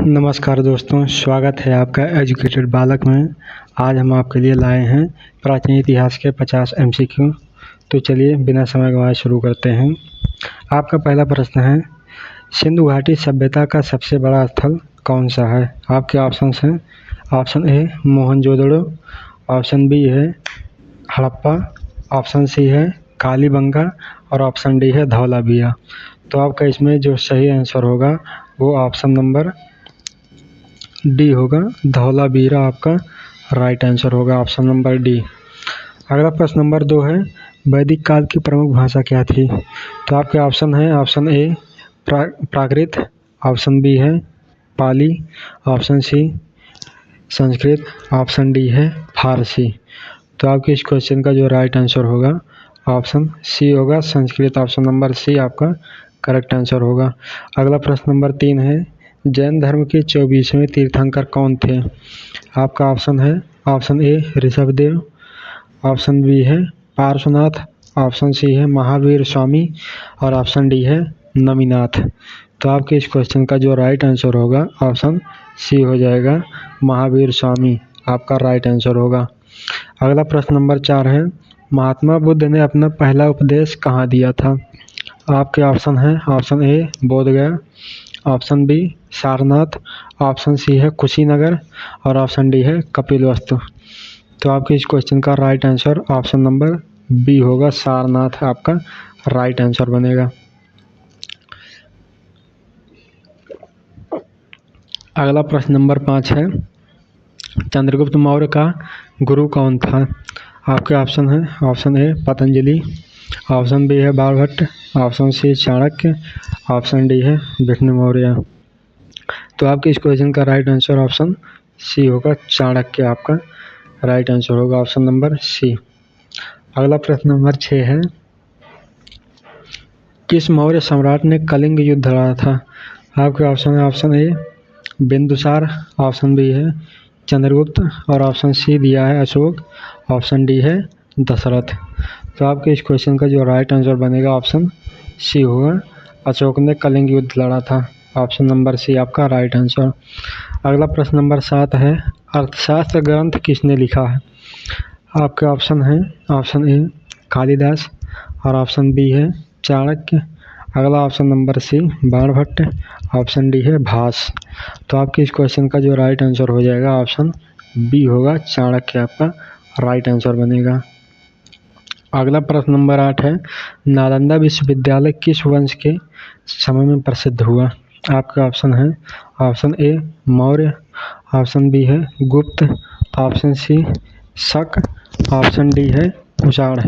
नमस्कार दोस्तों, स्वागत है आपका एजुकेटेड बालक में। आज हम आपके लिए लाए हैं प्राचीन इतिहास के 50 MCQ। तो चलिए बिना समय गंवाए शुरू करते हैं। आपका पहला प्रश्न है, सिंधु घाटी सभ्यता का सबसे बड़ा स्थल कौन सा है? आपके ऑप्शंस हैं। Option A Mohenjodaro, option B है हड़प्पा, ऑप्शन सी है कालीबंगा और ऑप्शन डी है धौलावीरा। तो आपका इसमें जो सही आंसर होगा वो ऑप्शन नंबर डी होगा, धौलावीरा आपका राइट आंसर होगा, ऑप्शन नंबर डी। अगला प्रश्न नंबर 2 है, वैदिक काल की प्रमुख भाषा क्या थी? तो आपके ऑप्शन है, option A Prakrit, option B है Pali, option C Sanskrit, option D है फारसी। तो आपके इस क्वेश्चन का जो राइट आंसर होगा ऑप्शन सी होगा, संस्कृत। ऑप्शन नंबर सी आपका करेक्ट आंसर होगा। अगला प्रश्न नंबर 3 है, जैन धर्म के 24वें तीर्थंकर कौन थे? आपका ऑप्शन है, option A Rishabhdev, option B है पार्श्वनाथ, ऑप्शन सी है महावीर स्वामी और ऑप्शन डी है नमीनाथ। तो आपके इस क्वेश्चन का जो राइट आंसर होगा ऑप्शन सी हो जाएगा, महावीर स्वामी आपका राइट आंसर होगा। अगला प्रश्न नंबर 4 है, महात्मा बुद्ध ने अपना पहला उपदेश कहाँ दिया था? आपके ऑप्शन है, option A Bodhgaya, option B Sarnath, option C है कुशीनगर और ऑप्शन डी है कपिलवस्तु। तो आपके इस क्वेश्चन का right answer option number B होगा, सारनाथ आपका राइट आंसर बनेगा। अगला प्रश्न नंबर 5 है, चंद्रगुप्त मौर्य का गुरु कौन था? आपके ऑप्शन है, option A Patanjali, option B है Banabhatta, option C Chanakya, option D है विष्णु मौर्य। तो आपके इस क्वेश्चन का राइट आंसर ऑप्शन सी होगा, चाणक्य आपका राइट आंसर होगा, ऑप्शन नंबर सी। अगला प्रश्न नंबर 6 है, किस मौर्य सम्राट ने कलिंग युद्ध लड़ा था? आपके ऑप्शन है, option A Bindusara, option B है चंद्रगुप्त और ऑप्शन सी दिया है अशोक, ऑप्शन डी है दशरथ। तो आपके इस क्वेश्चन का जो राइट आंसर बनेगा ऑप्शन सी होगा, अशोक ने कलिंग युद्ध लड़ा था, ऑप्शन नंबर सी आपका राइट आंसर। अगला प्रश्न नंबर 7 है, अर्थशास्त्र ग्रंथ किसने लिखा है? आपके ऑप्शन है, ऑप्शन ए कालिदास और ऑप्शन बी है चाणक्य, अगला option number C Banabhatta, option D है भास। तो आपके इस क्वेश्चन का जो राइट आंसर हो जाएगा ऑप्शन बी होगा, चाणक्य आपका राइट आंसर बनेगा। अगला प्रश्न नंबर 8 है, नालंदा विश्वविद्यालय किस वंश के समय में प्रसिद्ध हुआ? आपके ऑप्शन है, option A Maurya, option B है गुप्त, ऑप्शन सी शक, ऑप्शन डी है कुषाण।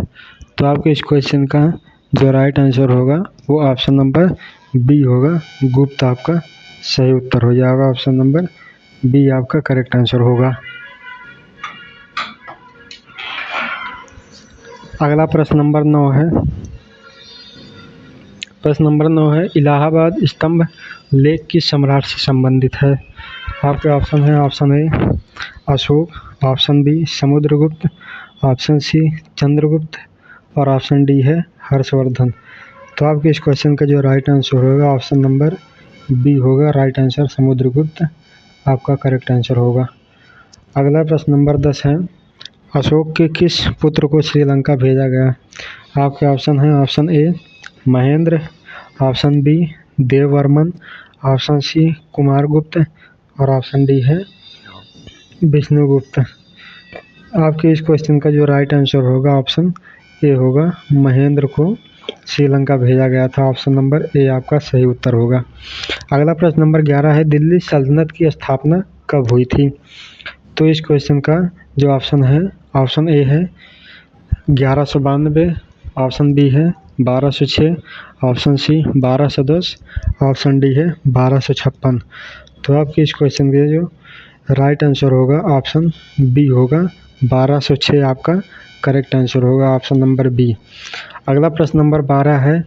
तो आपके इस क्वेश्चन का जो राइट आंसर होगा वो ऑप्शन नंबर बी होगा, गुप्त आपका सही उत्तर हो जाएगा, ऑप्शन नंबर बी आपका करेक्ट आंसर होगा। अगला प्रश्न नंबर 9 है, प्रश्न नंबर 9 है, इलाहाबाद स्तंभ लेख किस सम्राट से संबंधित है? आपके ऑप्शन है, option A Ashoka, option B Samudragupta, option C Chandragupta और ऑप्शन डी है हर्षवर्धन। तो आपके इस क्वेश्चन का जो राइट आंसर होगा ऑप्शन नंबर बी होगा, राइट आंसर समुद्रगुप्त आपका करेक्ट आंसर होगा। अगला प्रश्न नंबर 10 है, अशोक के किस पुत्र को श्रीलंका भेजा गया? आपके ऑप्शन है, option A Mahendra, option B Devavarman, option C Kumaragupta और ऑप्शन डी है विष्णुगुप्त। आपके इस क्वेश्चन का जो राइट आंसर होगा ऑप्शन ए होगा, महेंद्र को श्रीलंका भेजा गया था, ऑप्शन नंबर ए आपका सही उत्तर होगा। अगला प्रश्न नंबर 11 है, दिल्ली सल्तनत की स्थापना कब हुई थी? तो इस क्वेश्चन का जो ऑप्शन है, ऑप्शन ए है 1192, ऑप्शन बी है 1206, ऑप्शन सी 1210, ऑप्शन डी है 1256। तो आपके इस क्वेश्चन के जो राइट आंसर होगा ऑप्शन बी होगा, 1206 आपका करेक्ट आंसर होगा, ऑप्शन नंबर बी। अगला प्रश्न नंबर 12 है,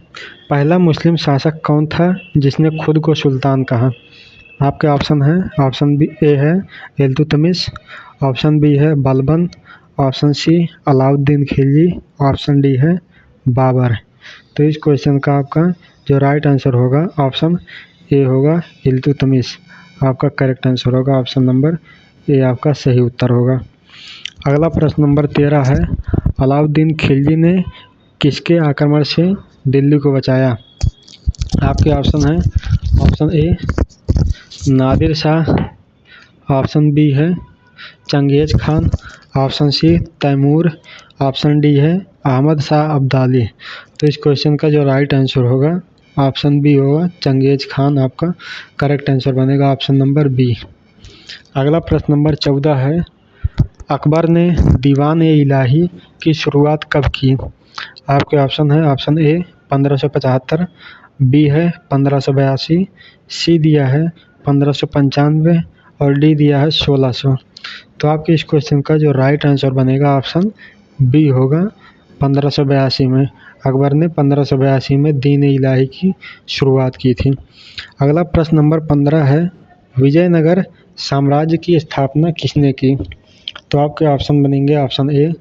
पहला मुस्लिम शासक कौन था जिसने खुद को सुल्तान कहा? आपके ऑप्शन है, ऑप्शन बी ए है इल्तुतमिश, ऑप्शन बी है Balban, option C Alauddin Khilji, option D है बाबर। तो इस क्वेश्चन का आपका जो राइट आंसर होगा ऑप्शन ए होगा इल्तुतमिश, आपका करेक्ट आंसर होगा ऑप्शन नंबर ए आपका सही उत्तर होगा। अगला प्रश्न नंबर 13 है, अलाउद्दीन खिलजी ने किसके आक्रमण से दिल्ली को बचाया? आपके ऑप्शन है, option A Nadir Shah, option B है Genghis Khan, option C Timur, option D है अहमद शाह अब्दाली। तो इस क्वेश्चन का जो राइट आंसर होगा ऑप्शन बी होगा, चंगेज खान आपका करेक्ट आंसर बनेगा ऑप्शन नंबर बी। अगला प्रश्न नंबर 14 है, अकबर ने दीवान ए इलाही की शुरुआत कब की? आपके ऑप्शन है, ऑप्शन ए 1575, बी है 1582, सी दिया है 1595 और डी दिया है 1600। तो आपके इस क्वेश्चन का जो राइट आंसर बनेगा ऑप्शन बी होगा, 1582 में। अकबर ने 1582 में दीन ए इलाही की शुरुआत की थी। अगला प्रश्न नंबर 15 है, विजयनगर साम्राज्य की स्थापना किसने की? तो आपके ऑप्शन बनेंगे, ऑप्शन ए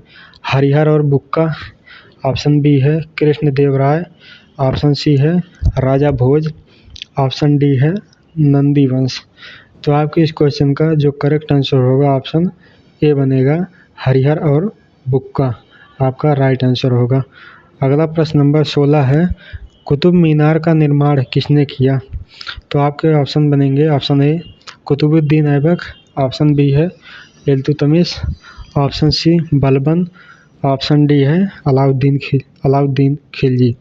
हरिहर और बुक्का, ऑप्शन बी है कृष्णदेवराय, ऑप्शन सी है राजा भोज, ऑप्शन डी है नंदीवंश। तो आपके इस क्वेश्चन का जो करेक्ट आंसर होगा ऑप्शन ए बनेगा, हरिहर और बुक्का आपका राइट आंसर होगा। अगला प्रश्न नंबर 16 है, कुतुब मीनार का निर्माण किसने किया? तो आपके ऑप्शन बनेंगे, option A Qutubuddin Aibak, option B है Iltutmish, option C Balban, option D है अलाउद्दीन खिलजी।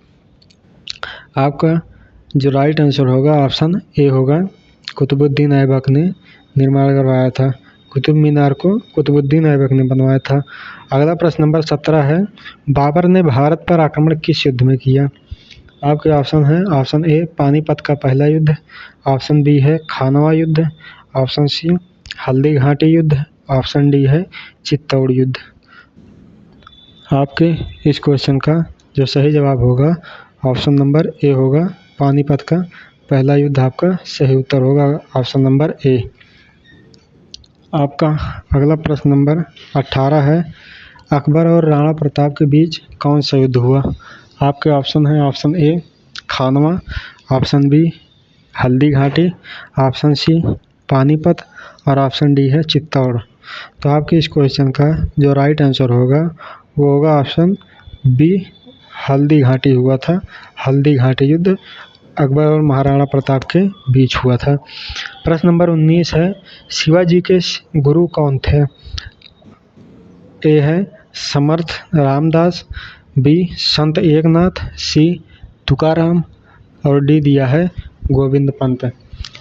आपका जो राइट आंसर होगा ऑप्शन ए होगा, कुतुबुद्दीन ऐबक ने निर्माण करवाया था। कुतुब मीनार को कुतुबुद्दीन ऐबक ने बनवाया था। अगला प्रश्न नंबर 17 है, बाबर ने भारत पर आक्रमण किस युद्ध में किया? आपके ऑप्शन है, ऑप्शन ए पानीपत का पहला युद्ध, ऑप्शन बी है खानवा युद्ध, ऑप्शन सी हल्दी घाटी युद्ध, ऑप्शन डी है चित्तौड़ युद्ध। आपके इस क्वेश्चन का जो सही जवाब होगा ऑप्शन नंबर ए होगा, पानीपत का पहला युद्ध आपका सही उत्तर होगा ऑप्शन नंबर ए। आपका अगला प्रश्न नंबर 18 है, अकबर और राणा प्रताप के बीच कौन सा युद्ध हुआ? आपके ऑप्शन है, option A Khanwa, option B Haldi Ghati, option C Panipat और ऑप्शन डी है चित्तौड़। तो आपके इस क्वेश्चन का जो राइट आंसर होगा वो होगा ऑप्शन बी, हल्दी घाटी हुआ था। हल्दी घाटी युद्ध अकबर और महाराणा प्रताप के बीच हुआ था। प्रश्न नंबर 19 है, शिवाजी के गुरु कौन थे? ए है समर्थ रामदास, बी संत एकनाथ, सी तुकाराम और डी दिया है गोविंद पंत।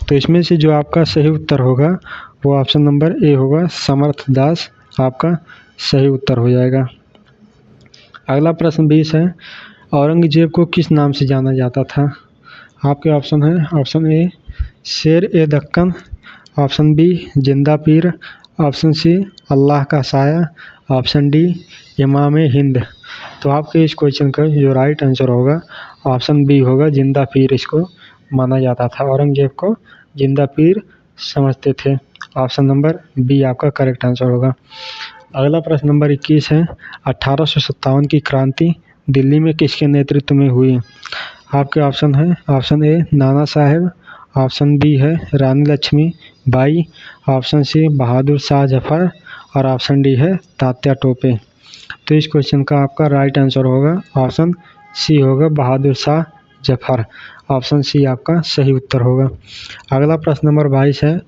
तो इसमें से जो आपका सही उत्तर होगा वो ऑप्शन नंबर ए होगा, समर्थ दास आपका सही उत्तर हो जाएगा। अगला प्रश्न 20 है, औरंगजेब को किस नाम से जाना जाता था? आपके ऑप्शन है, ऑप्शन ए शेर ए दक्कन, ऑप्शन बी जिंदा पीर, ऑप्शन सी अल्लाह का साया, ऑप्शन डी इमाम हिंद। तो आपके इस क्वेश्चन का जो राइट आंसर होगा ऑप्शन बी होगा, जिंदा पीर इसको माना जाता था। औरंगजेब को जिंदा पीर समझते थे। ऑप्शन नंबर बी आपका करेक्ट आंसर होगा। अगला प्रश्न नंबर 21 है, 1857 की क्रांति दिल्ली में किसके नेतृत्व में हुई? आपके ऑप्शन है, ऑप्शन ए नाना साहेब, ऑप्शन बी है रानी लक्ष्मी बाई, ऑप्शन सी बहादुर शाह जफर और ऑप्शन डी है तात्या टोपे। तो इस क्वेश्चन का आपका राइट आंसर होगा ऑप्शन सी होगा, बहादुर शाह जफर। ऑप्शन सी आपका सही उत्तर होगा। अगला प्रश्न नंबर 22 है,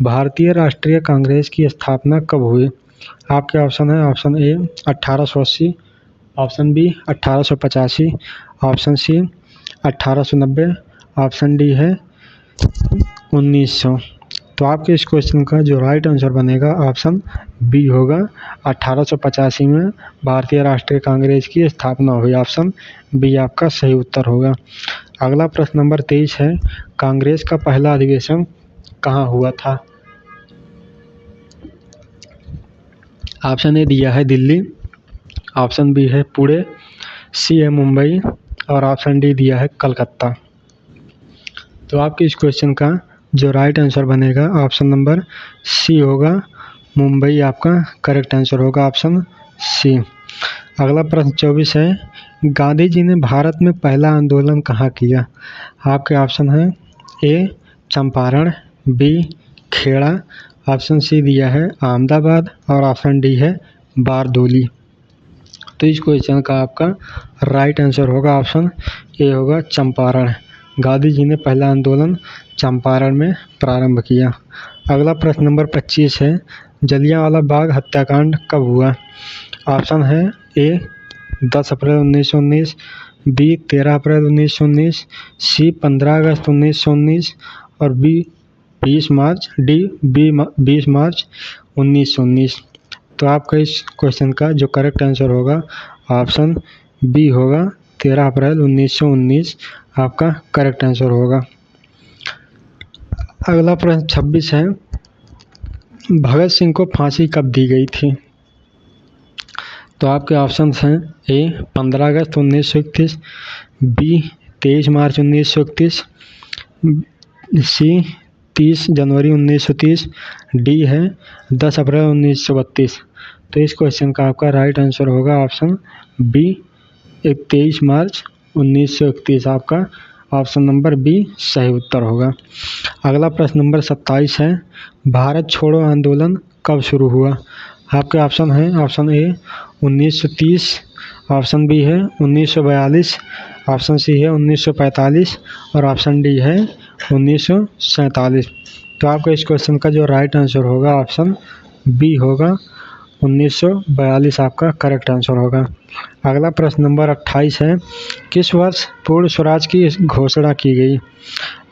भारतीय राष्ट्रीय कांग्रेस की स्थापना कब हुई? आपके ऑप्शन है, option A 1880, option B 1885, option C 1890, option D है 1900। तो आपके इस क्वेश्चन का जो राइट आंसर बनेगा ऑप्शन बी होगा, 1885 में भारतीय राष्ट्रीय कांग्रेस की स्थापना हुई। ऑप्शन बी आपका सही उत्तर होगा। अगला प्रश्न नंबर 23 है, कांग्रेस का पहला अधिवेशन कहाँ हुआ था? ऑप्शन ए दिया है दिल्ली, ऑप्शन बी है पुणे, सी है मुंबई और ऑप्शन डी दिया है कलकत्ता। तो आपके इस क्वेश्चन का जो राइट आंसर बनेगा ऑप्शन नंबर सी होगा, मुंबई आपका करेक्ट आंसर होगा ऑप्शन सी। अगला प्रश्न 24 है, गांधी जी ने भारत में पहला आंदोलन कहाँ किया? आपके ऑप्शन है, A Champaran, B Kheda, option C दिया है अहमदाबाद और ऑप्शन डी है बारदोली। तो इस क्वेश्चन का आपका राइट आंसर होगा ऑप्शन ए होगा चंपारण। गांधी जी ने पहला आंदोलन चंपारण में प्रारंभ किया। अगला प्रश्न नंबर 25 है, जलियांवाला बाग हत्याकांड कब हुआ? ऑप्शन है ए 10 अप्रैल 1919, बी 13 अप्रैल 1919, सी 15 अगस्त 1919 और बी 20 मार्च 1919। तो आपका इस क्वेश्चन का जो करेक्ट आंसर होगा ऑप्शन बी होगा 13 अप्रैल 1919 आपका करेक्ट आंसर होगा। अगला प्रश्न 26 है, भगत सिंह को फांसी कब दी गई थी? तो आपके ऑप्शंस हैं ए 15 अगस्त 1931, बी 23 मार्च 1931, सी 30 जनवरी 1930, डी है 10 अप्रैल 1932। तो इस क्वेश्चन का आपका राइट आंसर होगा ऑप्शन बी 23 मार्च 1931। आपका ऑप्शन नंबर बी सही उत्तर होगा। अगला प्रश्न नंबर 27 है, भारत छोड़ो आंदोलन कब शुरू हुआ? आपके ऑप्शन हैं ऑप्शन ए 1930, ऑप्शन बी है 1942, ऑप्शन सी है 1945 और ऑप्शन डी है 1947। तो आपका इस क्वेश्चन का जो राइट आंसर होगा ऑप्शन बी होगा 1942 आपका करेक्ट आंसर होगा। अगला प्रश्न नंबर 28 है, किस वर्ष पूर्ण स्वराज की घोषणा की गई?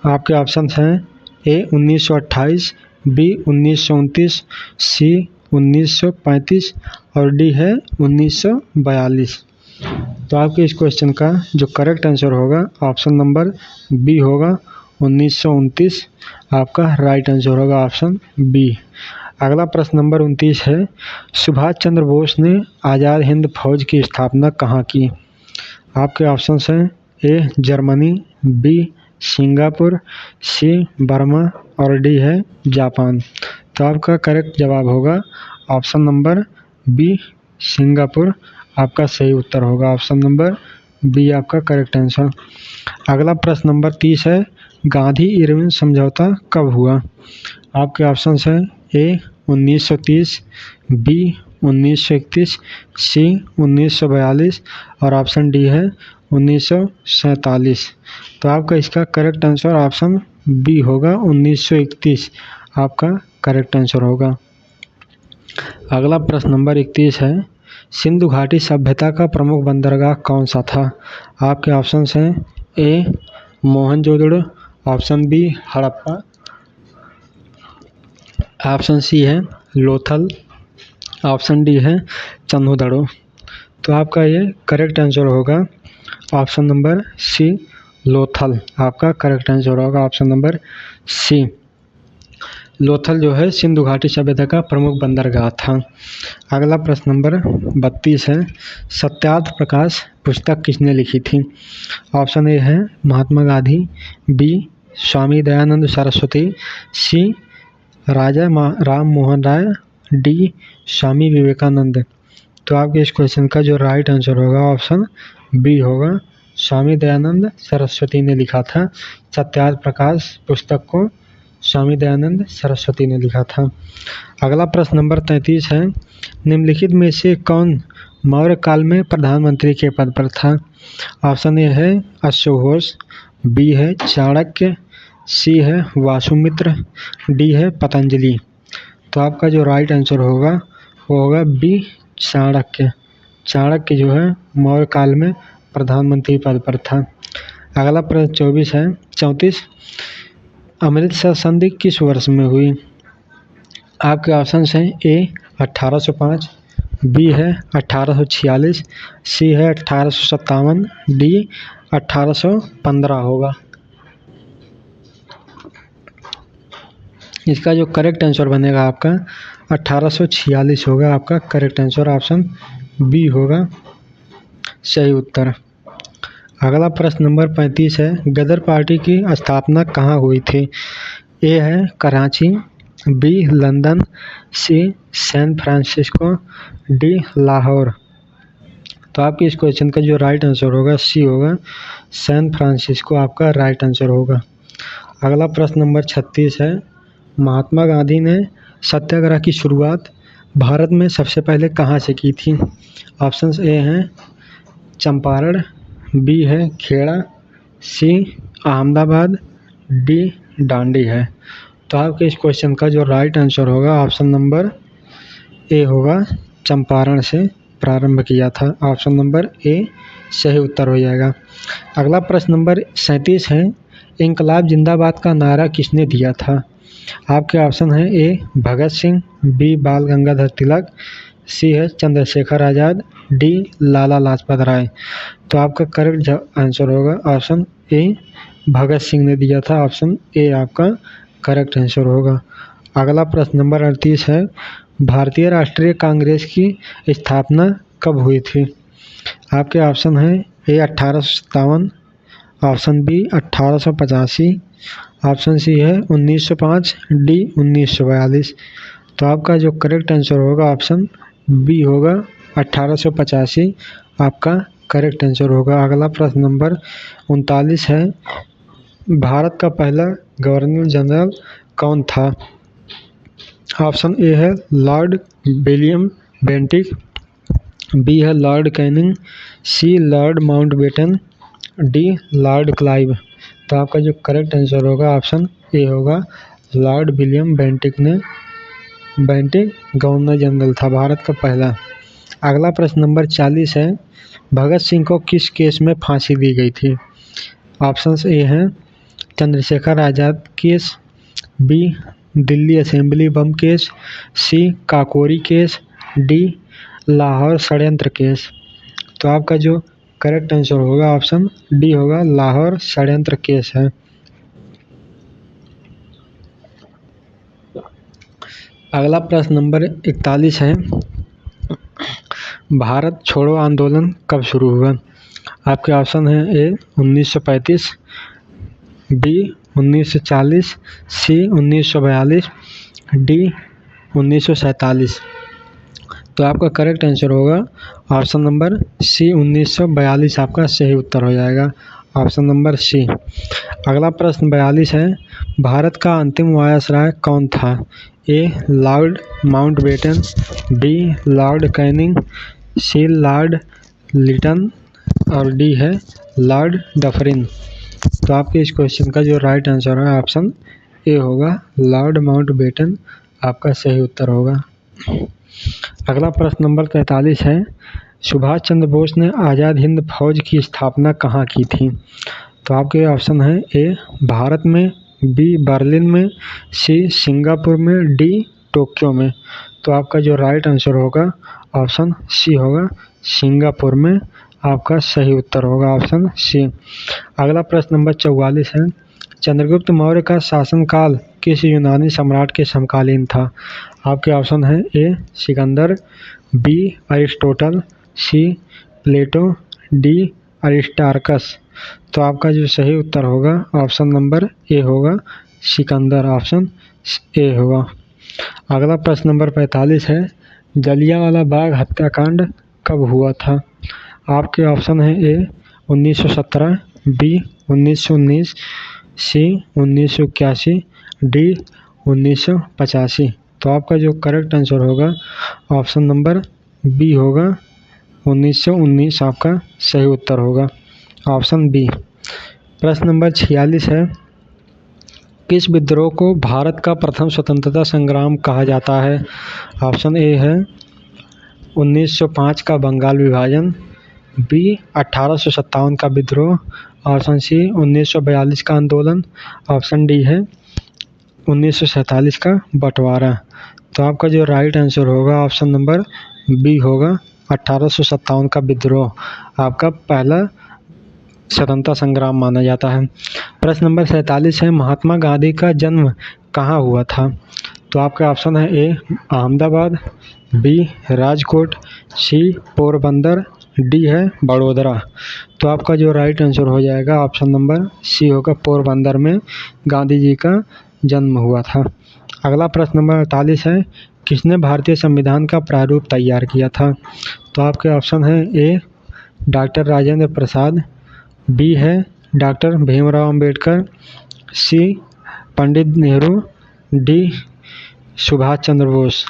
आपके ऑप्शन हैं ए 1928, बी 1929, सी 1935 और डी है 1942। तो आपके इस क्वेश्चन का जो करेक्ट आंसर होगा ऑप्शन नंबर बी होगा 1929। आपका राइट आंसर होगा ऑप्शन बी। अगला प्रश्न नंबर 29 है, सुभाष चंद्र बोस ने आज़ाद हिंद फौज की स्थापना कहाँ की? आपके ऑप्शंस हैं A Germany, B Singapore, C Burma और डी है जापान। तो आपका करेक्ट जवाब होगा ऑप्शन नंबर बी सिंगापुर। आपका सही उत्तर होगा ऑप्शन नंबर बी आपका करेक्ट आंसर। अगला प्रश्न नंबर 30 है, गांधी इरविन समझौता कब हुआ? आपके ऑप्शंस हैं ए 1930, बी 1931, सी 1942 और ऑप्शन डी है 1947। तो आपका इसका करेक्ट आंसर ऑप्शन बी होगा 1931। आपका करेक्ट आंसर होगा। अगला प्रश्न नंबर 31 है, सिंधु घाटी सभ्यता का प्रमुख बंदरगाह कौन सा था? आपके ऑप्शंस हैं A Mohenjodaro, option B Harappa, option C है लोथल, ऑप्शन डी है चंदोदड़ो। तो आपका ये करेक्ट आंसर होगा ऑप्शन नंबर सी लोथल। आपका करेक्ट आंसर होगा ऑप्शन नंबर सी। लोथल जो है सिंधु घाटी सभ्यता का प्रमुख बंदरगाह था। अगला प्रश्न नंबर 32 है, सत्यार्थ प्रकाश पुस्तक किसने लिखी थी? ऑप्शन ए है महात्मा गांधी, बी स्वामी दयानंद सरस्वती, सी राजा राम मोहन राय, डी स्वामी विवेकानंद। तो आपके इस क्वेश्चन का जो राइट आंसर होगा ऑप्शन बी होगा स्वामी दयानंद सरस्वती ने लिखा था। सत्यार्थ प्रकाश पुस्तक को स्वामी दयानंद सरस्वती ने लिखा था। अगला प्रश्न नंबर 33 है, निम्नलिखित में से कौन मौर्य काल में प्रधानमंत्री के पद पर था? ऑप्शन ए है अश्वघोष, बी है चाणक्य, सी है वासुमित्र, डी है पतंजलि। तो आपका जो राइट आंसर होगा वो होगा बी चाणक्य। चाणक्य जो है मौर्य काल में प्रधानमंत्री पद पर था। अगला प्रश्न 34, अमृतसर संधि किस वर्ष में हुई? आपके ऑप्शन हैं ए 1805, बी है 1846, सी है 1857, डी 1815 होगा। इसका जो करेक्ट आंसर बनेगा आपका 1846 होगा। आपका करेक्ट आंसर ऑप्शन बी होगा सही उत्तर। अगला प्रश्न नंबर 35 है, गदर पार्टी की स्थापना कहाँ हुई थी? ए है कराची, बी लंदन, सी सैन फ्रांसिस्को, डी लाहौर। तो आपके इस क्वेश्चन का जो राइट आंसर होगा सी होगा सैन फ्रांसिस्को। आपका राइट आंसर होगा। अगला प्रश्न नंबर 36 है, महात्मा गांधी ने सत्याग्रह की शुरुआत भारत में सबसे पहले कहाँ से की थी? ऑप्शंस ए हैं चंपारण, बी है खेड़ा, सी अहमदाबाद, डी डांडी है। तो आपके इस क्वेश्चन का जो राइट आंसर होगा ऑप्शन नंबर ए होगा, चंपारण से प्रारंभ किया था। ऑप्शन नंबर ए सही उत्तर हो जाएगा। अगला प्रश्न नंबर 37 है, इंकलाब जिंदाबाद का नारा किसने दिया था? आपके ऑप्शन है ए भगत सिंह, बी बाल गंगाधर तिलक, सी है चंद्रशेखर आज़ाद, डी लाला लाजपत राय। तो आपका करेक्ट आंसर होगा ऑप्शन ए भगत सिंह ने दिया था। ऑप्शन ए आपका करेक्ट आंसर होगा। अगला प्रश्न नंबर 38 है, भारतीय राष्ट्रीय कांग्रेस की स्थापना कब हुई थी? आपके ऑप्शन है ए 1857, ऑप्शन बी 1885, ऑप्शन सी है 1905, डी 1942। तो आपका जो करेक्ट आंसर होगा ऑप्शन बी होगा 1885 आपका करेक्ट आंसर होगा। अगला प्रश्न नंबर 39 है, भारत का पहला गवर्नर जनरल कौन था? ऑप्शन ए है लॉर्ड विलियम बेंटिक, बी है Lord Canning, C Lord Mountbatten, D Lord Clive. तो आपका जो करेक्ट आंसर होगा ऑप्शन ए होगा, Lord William Bentinck governor general था भारत का पहला। अगला प्रश्न नंबर 40 है, भगत सिंह को किस केस में फांसी दी गई थी? ऑप्शंस ए हैं Chandrashekhar Azad case, B Delhi assembly बम केस, सी काकोरी केस, डी लाहौर षड्यंत्र केस। तो आपका जो करेक्ट आंसर होगा ऑप्शन डी होगा, लाहौर षड्यंत्र केस है। अगला प्रश्न नंबर 41 है, भारत छोड़ो आंदोलन कब शुरू हुआ? आपके ऑप्शन है ए 1935, बी 1940, सी 1942, डी 1947। तो आपका करेक्ट आंसर होगा ऑप्शन नंबर सी 1942 आपका सही उत्तर हो जाएगा। Option number C. अगला प्रश्न 42 है, भारत का अंतिम वायसराय कौन था? A Lord Mountbatten, B Lord Canning, C Lord Lytton और डी है लॉर्ड डफरिन। तो आपके इस क्वेश्चन का जो राइट आंसर है ऑप्शन ए होगा, लॉर्ड माउंटबेटन आपका सही उत्तर होगा। अगला प्रश्न नंबर 43 है, सुभाष चंद्र बोस ने आज़ाद हिंद फौज की स्थापना कहाँ की थी? तो आपके ऑप्शन है ए भारत में, बी बर्लिन में, सी सिंगापुर में, डी टोक्यो में। तो आपका जो राइट आंसर होगा ऑप्शन सी होगा, सिंगापुर में आपका सही उत्तर होगा ऑप्शन सी। अगला प्रश्न नंबर 44 है, चंद्रगुप्त मौर्य का शासनकाल किस यूनानी सम्राट के समकालीन था? आपके ऑप्शन है ए सिकंदर, बी अरिस्टोटल, सी प्लेटो, डी अरिस्टार्कस। तो आपका जो सही उत्तर होगा ऑप्शन नंबर ए होगा, सिकंदर ऑप्शन ए होगा। अगला प्रश्न नंबर 45 है, जलियांवाला बाग हत्याकांड कब हुआ था? आपके ऑप्शन है ए 1917, बी 1919, सी 1981, डी 1985। तो आपका जो करेक्ट आंसर होगा ऑप्शन नंबर बी होगा, 1919 आपका सही उत्तर होगा ऑप्शन बी। प्रश्न नंबर 46 है, किस विद्रोह को भारत का प्रथम स्वतंत्रता संग्राम कहा जाता है? ऑप्शन ए है 1905 का बंगाल विभाजन, बी 1857 का विद्रोह, ऑप्शन सी 1942 का आंदोलन, ऑप्शन डी है 1947 का बंटवारा। तो आपका जो राइट आंसर होगा ऑप्शन नंबर बी होगा, 1857 का विद्रोह आपका पहला स्वतंत्रता संग्राम माना जाता है। प्रश्न नंबर 47 है, महात्मा गांधी का जन्म कहाँ हुआ था? तो आपका ऑप्शन है ए अहमदाबाद, बी राजकोट, सी पोरबंदर, डी है बड़ोदरा। तो आपका जो राइट आंसर हो जाएगा ऑप्शन नंबर सी होगा, पोरबंदर में गांधी जी का जन्म हुआ था। अगला प्रश्न नंबर 48 है, किसने भारतीय संविधान का प्रारूप तैयार किया था? तो आपके ऑप्शन है ए डॉक्टर राजेंद्र प्रसाद, बी है डॉक्टर भीमराव अंबेडकर, सी पंडित नेहरू, डी सुभाष चंद्र बोस।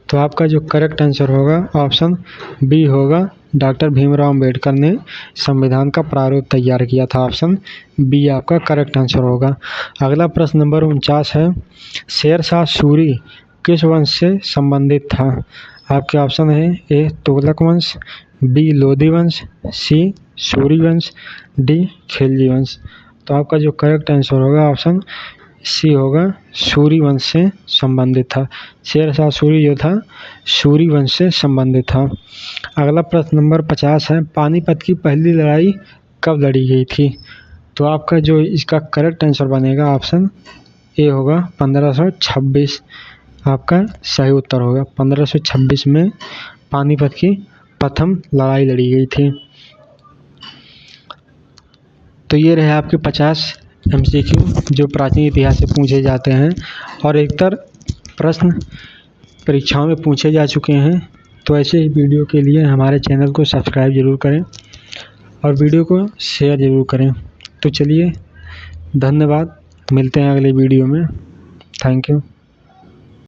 तो आपका जो करेक्ट आंसर होगा ऑप्शन बी होगा, डॉक्टर भीमराव अंबेडकर ने संविधान का प्रारूप तैयार किया था। ऑप्शन बी आपका करेक्ट आंसर होगा। अगला प्रश्न नंबर 49 है, शेरशाह सूरी किस वंश से संबंधित था? आपके ऑप्शन है ए तुगलक वंश, बी लोधी वंश, सी सूरी वंश, डी खिलजी वंश। तो आपका जो करेक्ट आंसर होगा ऑप्शन सी होगा, सूरी वंश से संबंधित था। शेरशाह सूरी जो था सूरी वंश से संबंधित था। अगला प्रश्न नंबर 50 है, पानीपत की पहली लड़ाई कब लड़ी गई थी? तो आपका जो इसका करेक्ट आंसर बनेगा ऑप्शन ए होगा 1526। आपका सही उत्तर होगा 1526 में पानीपत की प्रथम लड़ाई लड़ी गई थी। तो ये रहे आपके 50 MCQ जो प्राचीन इतिहास से पूछे जाते हैं और एकतर प्रश्न परीक्षाओं में पूछे जा चुके हैं। तो ऐसे ही वीडियो के लिए हमारे चैनल को सब्सक्राइब ज़रूर करें और वीडियो को शेयर ज़रूर करें। तो चलिए धन्यवाद, मिलते हैं अगले वीडियो में। Thank you.